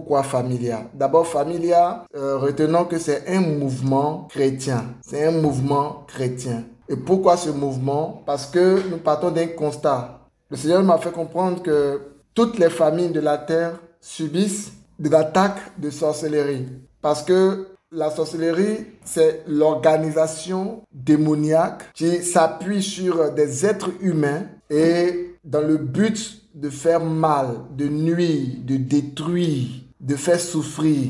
Pourquoi Familia? D'abord, Familia, retenons que c'est un mouvement chrétien. C'est un mouvement chrétien. Et pourquoi ce mouvement? Parce que nous partons d'un constat. Le Seigneur m'a fait comprendre que toutes les familles de la terre subissent de l'attaque de sorcellerie. Parce que la sorcellerie, c'est l'organisation démoniaque qui s'appuie sur des êtres humains et dans le but de faire mal, de nuire, de détruire, de faire souffrir.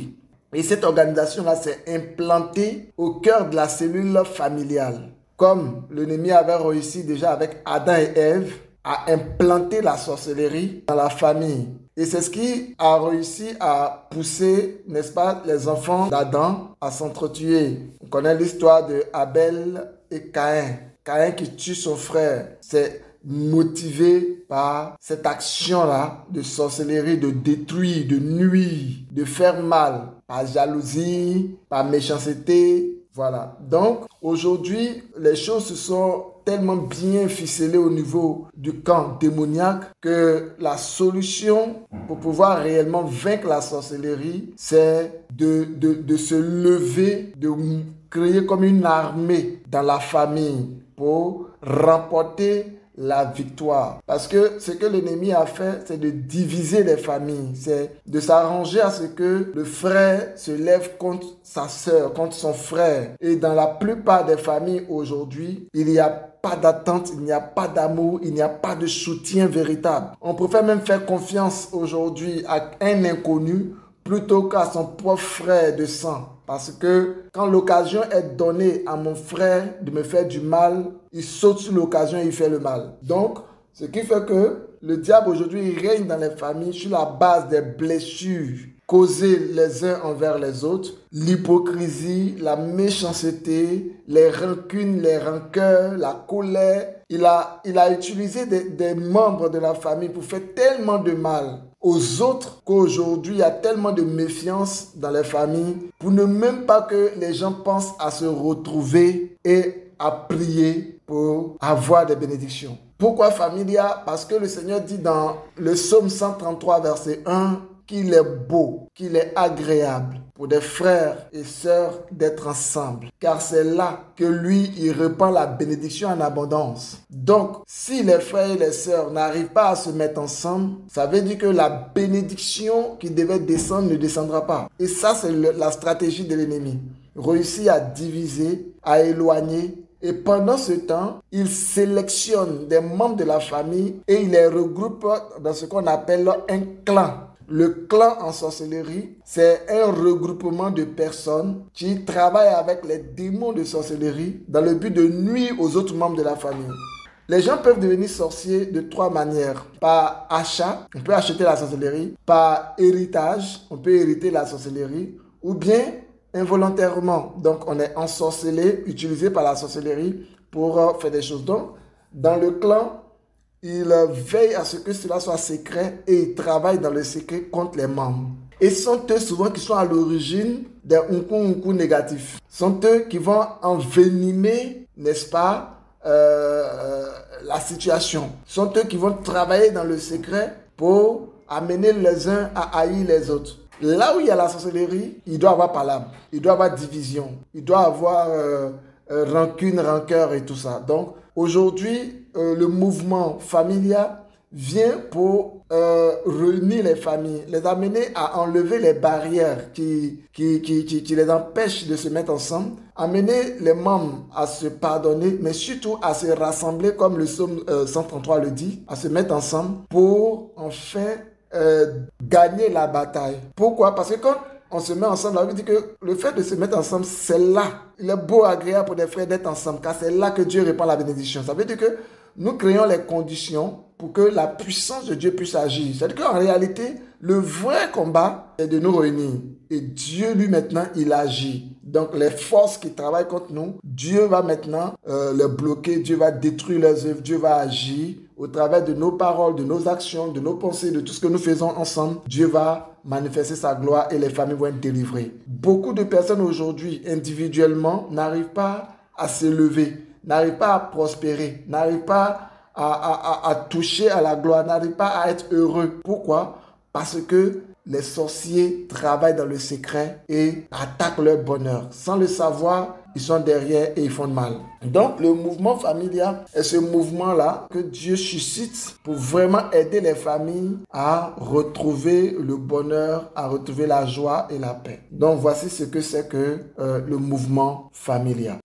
Et cette organisation-là s'est implantée au cœur de la cellule familiale. Comme l'ennemi avait réussi déjà avec Adam et Ève à implanter la sorcellerie dans la famille. Et c'est ce qui a réussi à pousser, n'est-ce pas, les enfants d'Adam à s'entretuer. On connaît l'histoire de Abel et Caïn. Caïn qui tue son frère. C'est motivé par cette action-là de sorcellerie, de détruire, de nuire, de faire mal, par jalousie, par méchanceté. Voilà. Donc, aujourd'hui, les choses se sont tellement bien ficelées au niveau du camp démoniaque que la solution pour pouvoir réellement vaincre la sorcellerie, c'est de se lever, de créer comme une armée dans la famille pour remporter la victoire. Parce que ce que l'ennemi a fait, c'est de diviser les familles. C'est de s'arranger à ce que le frère se lève contre sa sœur, contre son frère. Et dans la plupart des familles aujourd'hui, il n'y a pas d'attente, il n'y a pas d'amour, il n'y a pas de soutien véritable. On préfère même faire confiance aujourd'hui à un inconnu plutôt qu'à son propre frère de sang. Parce que quand l'occasion est donnée à mon frère de me faire du mal, il saute sur l'occasion et il fait le mal. Donc, ce qui fait que le diable aujourd'hui règne dans les familles sur la base des blessures causées les uns envers les autres, l'hypocrisie, la méchanceté, les rancunes, les rancœurs, la colère. Il a utilisé des membres de la famille pour faire tellement de mal aux autres qu'aujourd'hui il y a tellement de méfiance dans les familles pour ne même pas que les gens pensent à se retrouver et à prier pour avoir des bénédictions. Pourquoi Familia? Parce que le Seigneur dit dans le psaume 133 verset 1 qu'il est beau, qu'il est agréable pour des frères et sœurs d'être ensemble. Car c'est là que lui, il répand la bénédiction en abondance. Donc, si les frères et les sœurs n'arrivent pas à se mettre ensemble, ça veut dire que la bénédiction qui devait descendre ne descendra pas. Et ça, c'est la stratégie de l'ennemi. Réussir à diviser, à éloigner. Et pendant ce temps, il sélectionne des membres de la famille et il les regroupe dans ce qu'on appelle un clan. Le clan en sorcellerie, c'est un regroupement de personnes qui travaillent avec les démons de sorcellerie dans le but de nuire aux autres membres de la famille. Les gens peuvent devenir sorciers de trois manières. Par achat, on peut acheter la sorcellerie. Par héritage, on peut hériter la sorcellerie. Ou bien involontairement. Donc, on est ensorcelé, utilisé par la sorcellerie pour faire des choses. Donc, dans le clan, il veille à ce que cela soit secret et il travaille dans le secret contre les membres. Et ce sont eux souvent qui sont à l'origine des unku négatifs. Ce sont eux qui vont envenimer, n'est-ce pas, la situation. Ce sont eux qui vont travailler dans le secret pour amener les uns à haïr les autres. Là où il y a la sorcellerie, il doit y avoir palabre, il doit y avoir division, il doit y avoir rancune, rancœur et tout ça. Donc, aujourd'hui, le mouvement Familia vient pour réunir les familles, les amener à enlever les barrières qui les empêchent de se mettre ensemble, amener les membres à se pardonner, mais surtout à se rassembler, comme le psaume 133 le dit, à se mettre ensemble pour enfin gagner la bataille. Pourquoi? Parce que quand on se met ensemble, la Bible dit que le fait de se mettre ensemble, c'est là. Il est beau, agréable pour des frères d'être ensemble, car c'est là que Dieu répand la bénédiction. Ça veut dire que nous créons les conditions pour que la puissance de Dieu puisse agir. C'est-à-dire qu'en réalité, le vrai combat est de nous réunir. Et Dieu, lui, maintenant, il agit. Donc, les forces qui travaillent contre nous, Dieu va maintenant les bloquer, Dieu va détruire leurs œuvres, Dieu va agir au travers de nos paroles, de nos actions, de nos pensées, de tout ce que nous faisons ensemble. Dieu va manifester sa gloire et les familles vont être délivrées. Beaucoup de personnes aujourd'hui, individuellement, n'arrivent pas à se lever, n'arrivent pas à prospérer, n'arrivent pas à toucher à la gloire, n'arrivent pas à être heureux. Pourquoi? Parce que les sorciers travaillent dans le secret et attaquent leur bonheur. Sans le savoir, ils sont derrière et ils font mal. Donc, le mouvement familial est ce mouvement-là que Dieu suscite pour vraiment aider les familles à retrouver le bonheur, à retrouver la joie et la paix. Donc, voici ce que c'est que le mouvement familial.